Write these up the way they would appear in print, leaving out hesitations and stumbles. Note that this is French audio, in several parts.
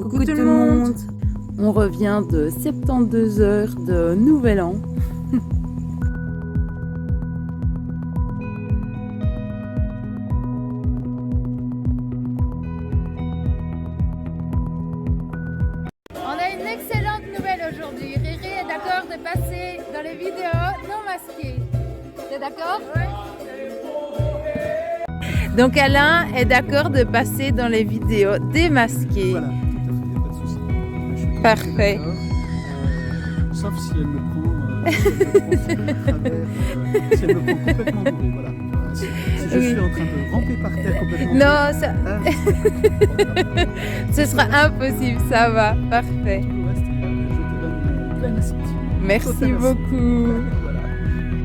Coucou tout le monde. On revient de 72 heures de Nouvel An. On a une excellente nouvelle aujourd'hui. Riri est d'accord de passer dans les vidéos non masquées. T'es d'accord? Oui. Donc Alain est d'accord de passer dans les vidéos démasquées. Voilà, tout à fait, il n'y a pas de souci. Je suis Parfait. Sauf si elle me prend si elle me prend complètement bourré, voilà. Si je Oui. suis en train de ramper par terre complètement Non, ça... bourré, ce sera impossible, ça va. Parfait. tout le reste, je te donne plein assistance. Merci beaucoup. Voilà.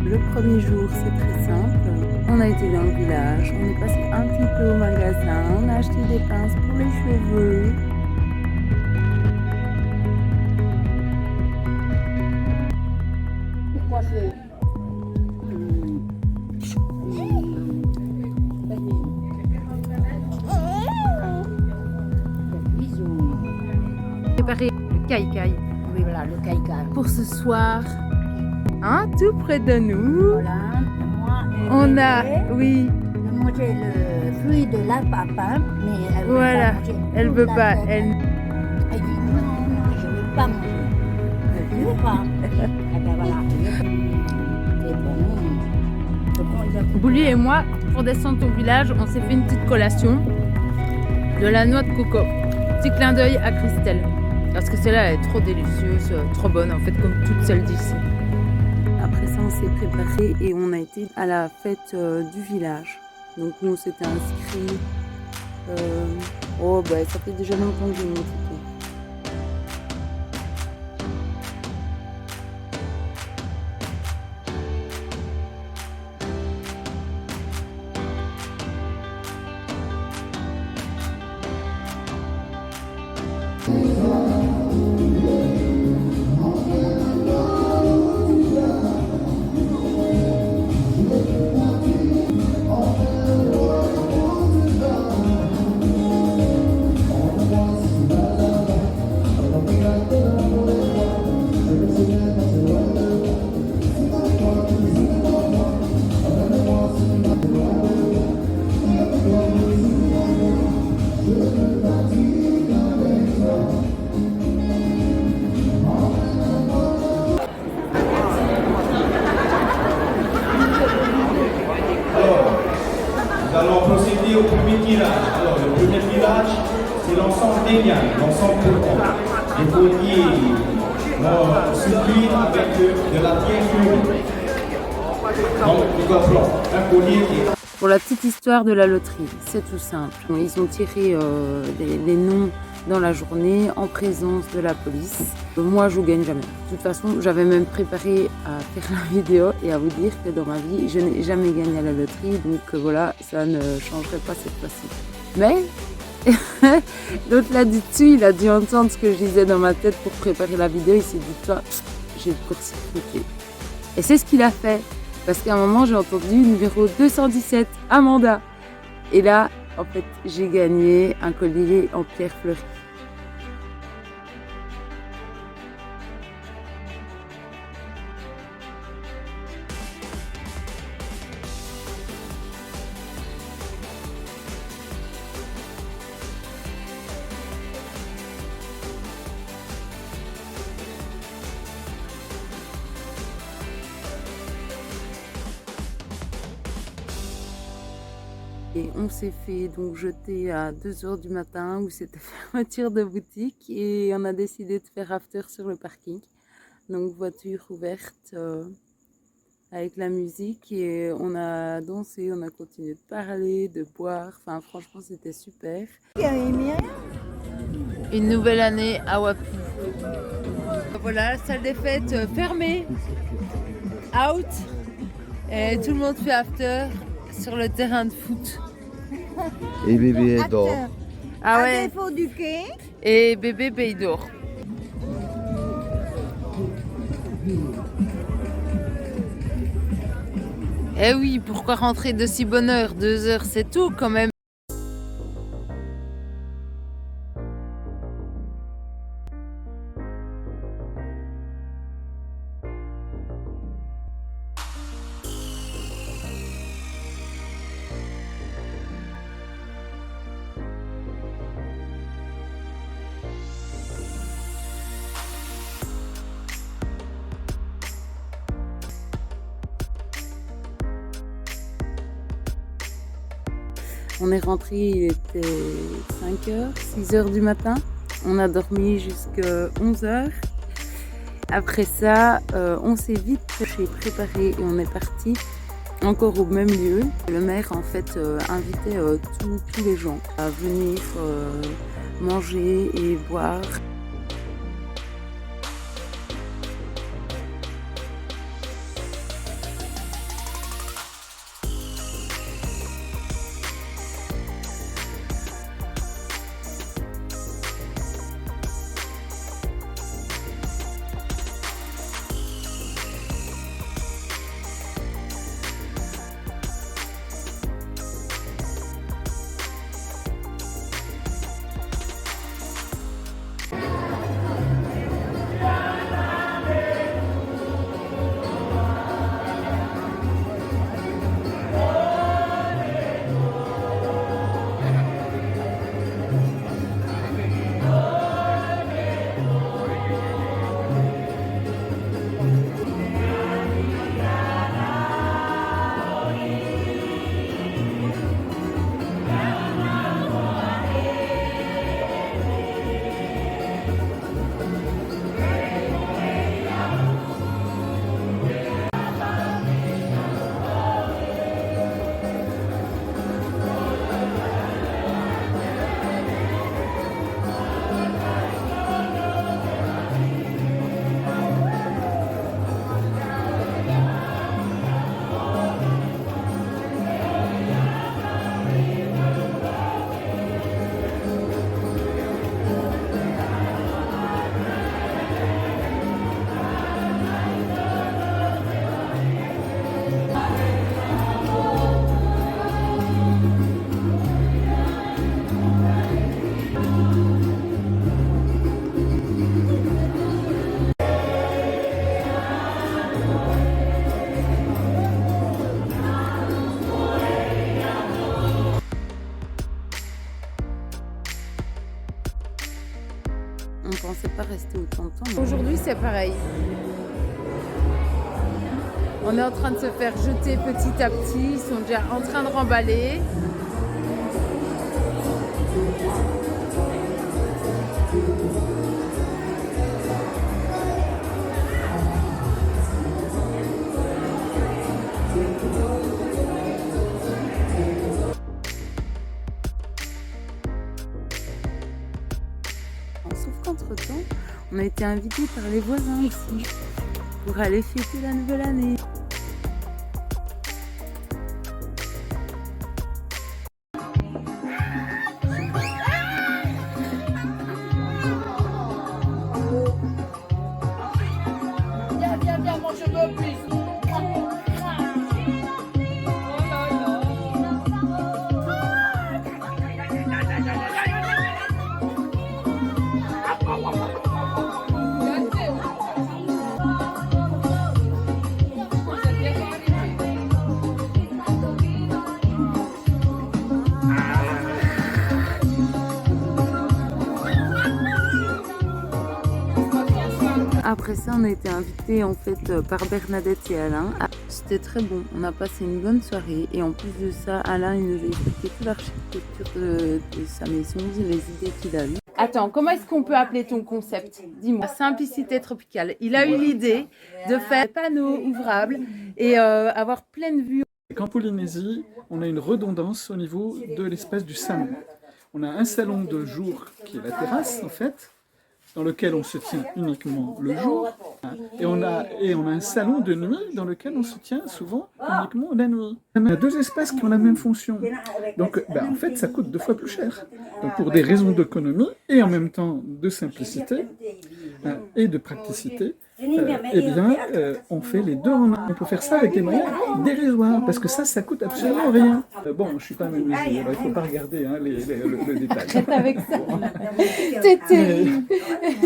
Le premier jour, c'est très simple. On a été dans le village, on est passé un petit peu au magasin, on a acheté des pinces pour les cheveux. Préparer le caïcaï Oui, voilà, le caïcaï. pour ce soir. Hein, tout près de nous. Voilà, moi, On a, oui, de manger le fruit de la papa, mais elle veut voilà, pas manger elle toute veut la pas, tête. elle... Elle dit non, non, je veux pas manger. Je veux pas. Eh ben voilà, c'est bon. Je prends le- Bouli et moi, pour descendre au village, on s'est fait une petite collation de la noix de coco. Petit clin d'œil à Christelle. Parce que celle-là, elle est trop délicieuse, trop bonne, en fait, comme toutes celles d'ici. Après ça, on s'est préparé et on a été à la fête du village. Donc nous, on s'était inscrits. Ça fait déjà longtemps que j'ai mis ticket. Nous allons procéder au premier tirage. Alors, le premier tirage, c'est l'ensemble des liens, l'ensemble de les colliers soutenus avec de la pierre fluide. Donc, nous avons un collier qui est Pour la petite histoire de la loterie, c'est tout simple. Ils ont tiré les noms dans la journée en présence de la police. Moi, je gagne jamais. De toute façon, j'avais même préparé à faire la vidéo et à vous dire que dans ma vie, je n'ai jamais gagné à la loterie. Donc voilà, ça ne changerait pas cette fois-ci. Mais l'autre là du dessus, il a dû entendre ce que je disais dans ma tête pour préparer la vidéo. Il s'est dit, toi, j'ai le court-circuité. Et c'est ce qu'il a fait. Parce qu'à un moment, j'ai entendu numéro 217, Amanda. Et là, en fait, j'ai gagné un collier en pierre fleurie. Et on s'est fait donc jeter à 2h du matin où c'était fermeture de boutique et on a décidé de faire after sur le parking. Donc voiture ouverte avec la musique et on a dansé, on a continué de parler, de boire. Enfin franchement c'était super. Une nouvelle année à Wapi. Voilà, la salle des fêtes fermée. Out. Et tout le monde fait after sur le terrain de foot. Et bébé est dort. Ah À ouais. défaut du quai. Et bébé Beidor. Eh oui, pourquoi rentrer de si bonne heure? 2 heures, c'est tout quand même. On est rentré, il était 5h, 6h du matin. On a dormi jusqu'à 11h. Après ça, on s'est vite préparé et on est parti encore au même lieu. Le maire en fait invitait tous les gens à venir manger et boire. On ne pensait pas rester autant de temps. Aujourd'hui, c'est pareil. On est en train de se faire jeter petit à petit. Ils sont déjà en train de remballer. Sauf qu'entre-temps, on a été invités par les voisins ici pour aller fêter la nouvelle année. Viens, mon cheveu plus. Après ça, on a été invités en fait par Bernadette et Alain. C'était très bon, on a passé une bonne soirée et en plus de ça, Alain il nous a expliqué toute l'architecture de sa maison, les idées qu'il a eues. Attends, comment est-ce qu'on peut appeler ton concept? Dis-moi. Simplicité tropicale. Il a eu l'idée de faire des panneaux ouvrables et avoir pleine vue. Qu'en Polynésie, on a une redondance au niveau de l'espace du salon. On a un salon de jour qui est la terrasse en fait, dans lequel on se tient uniquement le jour, et on a un salon de nuit dans lequel on se tient souvent uniquement la nuit. On a deux espaces qui ont la même fonction, donc en fait ça coûte 2 fois plus cher. Donc pour des raisons d'économie et en même temps de simplicité et de praticité, on fait les deux en un. On peut faire ça avec des moyens dérisoires, parce que ça coûte absolument rien. Bon, je suis pas menuisier, alors il ne faut pas regarder le détail. C'est avec ça.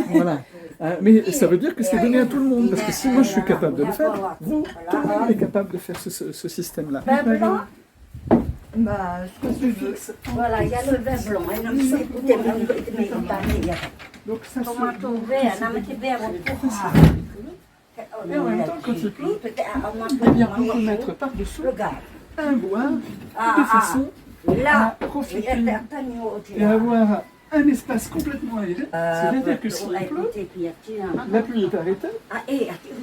Voilà. Mais ça veut dire que c'est donné à tout le monde, parce que si moi je suis capable de le faire, tout le monde est capable de faire ce système-là. Voilà, il y a le vin blanc. Donc ça se... Et en même temps, quand il pleut, eh bien, on peut mettre par-dessous un bois de façon Là, profiter et avoir un espace complètement aéré. C'est-à-dire que s'il pleut, la pluie est arrêtée,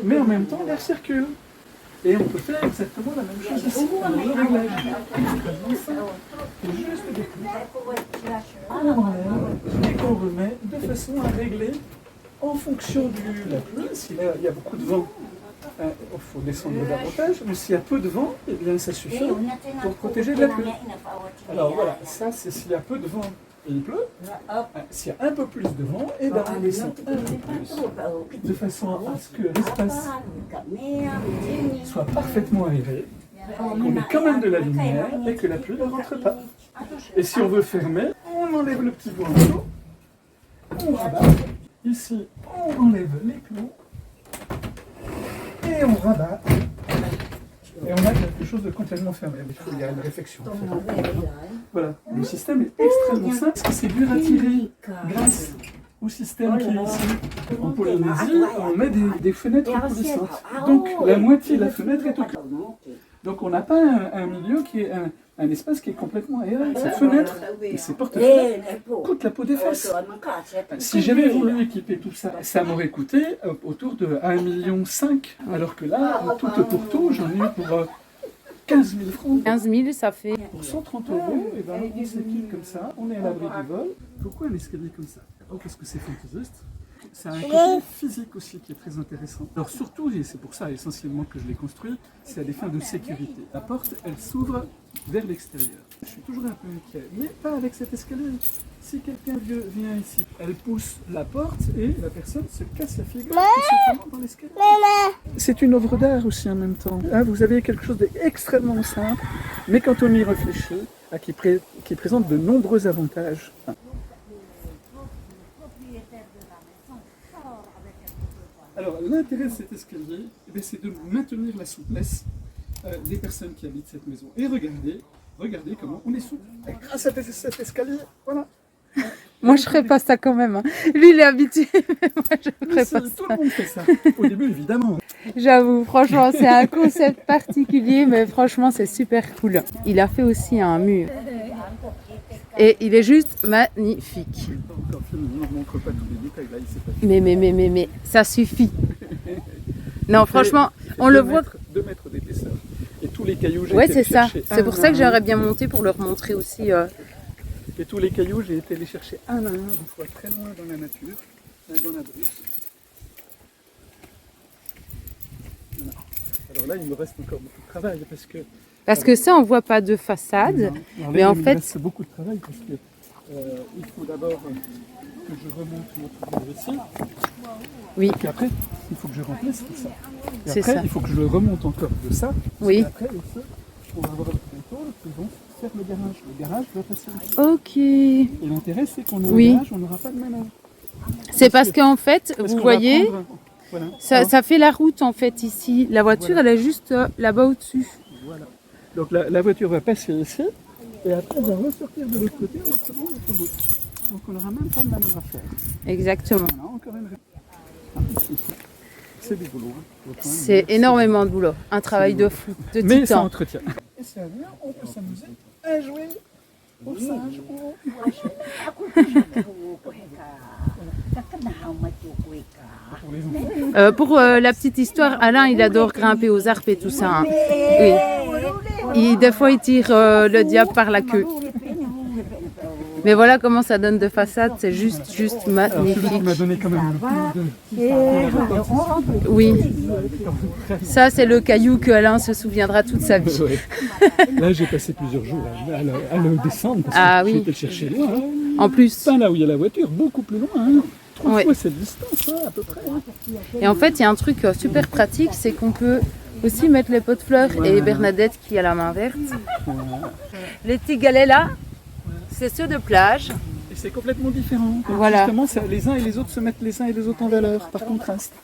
mais en même temps l'air circule. Et on peut faire exactement la même chose ici. Alors, le réglage extrêmement simple. C'est juste des clous qu'on enlève et qu'on remet de façon à régler en fonction de la pluie. Si là il y a beaucoup de vent, il faut descendre davantage, mais s'il y a peu de vent, eh bien ça suffit pour protéger de la pluie. Alors voilà, ça c'est s'il y a peu de vent et il pleut. S'il y a un peu plus de vent, eh bien on descend un peu plus, de façon à ce que l'espace soit parfaitement aéré, qu'on ait quand même de la lumière et que la pluie ne rentre pas. Et si on veut fermer, on enlève le petit bout en dessous, on rabat. Ici, on enlève les clous et on rabat. Et on a quelque chose de complètement fermé. Il y a une réflexion. Voilà, le système est extrêmement simple. C'est dur à tirer grâce au système qui est ici. En Polynésie, on met des fenêtres coulissantes. Donc la moitié de la fenêtre est au cul. Donc on n'a pas un milieu qui est un espace qui est complètement aéré. Ces fenêtres et ces porte-fenêtres coûtent la peau des fesses. Si j'avais voulu équiper tout ça, ça m'aurait coûté autour de 1,5 million. Alors que là, tout pour tout, j'en ai eu pour 15 000 francs. 15 000, ça fait... Pour 130 €, et ben, on s'équipe comme ça, on est à l'abri du vol. Pourquoi un escalier comme ça? Parce que c'est fantaisiste. C'est un côté physique aussi qui est très intéressant. Alors surtout, et c'est pour ça essentiellement que je l'ai construit, c'est à des fins de sécurité. La porte, elle s'ouvre vers l'extérieur. Je suis toujours un peu inquiet, mais pas avec cet escalier. Si quelqu'un vient ici, elle pousse la porte et la personne se casse la figure tout simplement dans l'escalier. C'est une œuvre d'art aussi en même temps. Là, vous avez quelque chose d'extrêmement simple, mais quand on y réfléchit, qui présente de nombreux avantages. Alors, l'intérêt de cet escalier, c'est de maintenir la souplesse des personnes qui habitent cette maison. Et regardez comment on est souple. Et grâce à cet escalier, voilà. Moi, je ferais pas ça quand même. Hein. Lui, il est habitué, mais moi, je ferais pas ça. Tout le monde fait ça. Au début, évidemment. J'avoue, franchement, c'est un concept particulier, mais franchement, c'est super cool. Il a fait aussi un mur. Et il est juste magnifique. On ne montre pas tous les détails, là, il s'est pas... Mais ça suffit. Non, franchement, on le voit. 2 mètres d'épaisseur. Et tous les cailloux, Ouais, c'est ça. C'est pour ça que j'aimerais bien monter pour leur montrer aussi. Et tous les cailloux, j'ai été les chercher un à un, des fois très loin dans la nature, dans la brousse. Voilà. Alors là, il me reste encore beaucoup de travail parce que ça, on voit pas de façade. Mais en fait, il me reste beaucoup de travail parce que il faut d'abord que je remonte notre mur ici. Oui. Et après, il faut que je remplace tout ça. Et C'est après, ça. il faut que je le remonte encore de ça. Oui. Et après, ici, on va avoir les tôles qui vont faire le garage. Le garage va passer ici. ok. Et l'intérêt, c'est qu'on a un Oui. garage, on n'aura pas de manœuvre. C'est parce qu'en fait, Parce vous qu'on va voyez, prendre, voilà. ça fait la route en fait ici. La voiture, Voilà. elle est juste là-bas au-dessus. Voilà. Donc la voiture va passer ici, et après elle va ressortir de l'autre côté, on va prendre l'autoroute. Donc on n'aura même pas de manœuvre à faire. Exactement. Voilà, encore une c'est du boulot. Hein. C'est énormément de boulot. Un travail de fou, de Mais ça titan. entretient. Et c'est à dire, on peut s'amuser à jouer au singe ou Pour la petite histoire, Alain, il adore grimper aux arbres et tout ça. Hein. Oui. Des fois, il tire le diable par la queue. Mais voilà comment ça donne de façade, c'est juste Alors celui qui magnifique. m'a donné quand même le plus de... Oui, ça c'est le caillou que Alain se souviendra toute sa vie. Ouais. Là j'ai passé plusieurs jours à le descendre parce Ah que oui. j'étais le chercher loin. Hein. En plus. Pas là où il y a la voiture, beaucoup plus loin. Hein. 3 Ouais. fois cette distance, hein, à peu près. Hein. Et en fait, il y a un truc super pratique, c'est qu'on peut aussi mettre les pots de fleurs et Bernadette qui a la main verte. Les petits galets là, c'est ceux de plage. Et c'est complètement différent. Donc, Voilà. justement, les uns et les autres se mettent les uns et les autres en valeur, par contraste.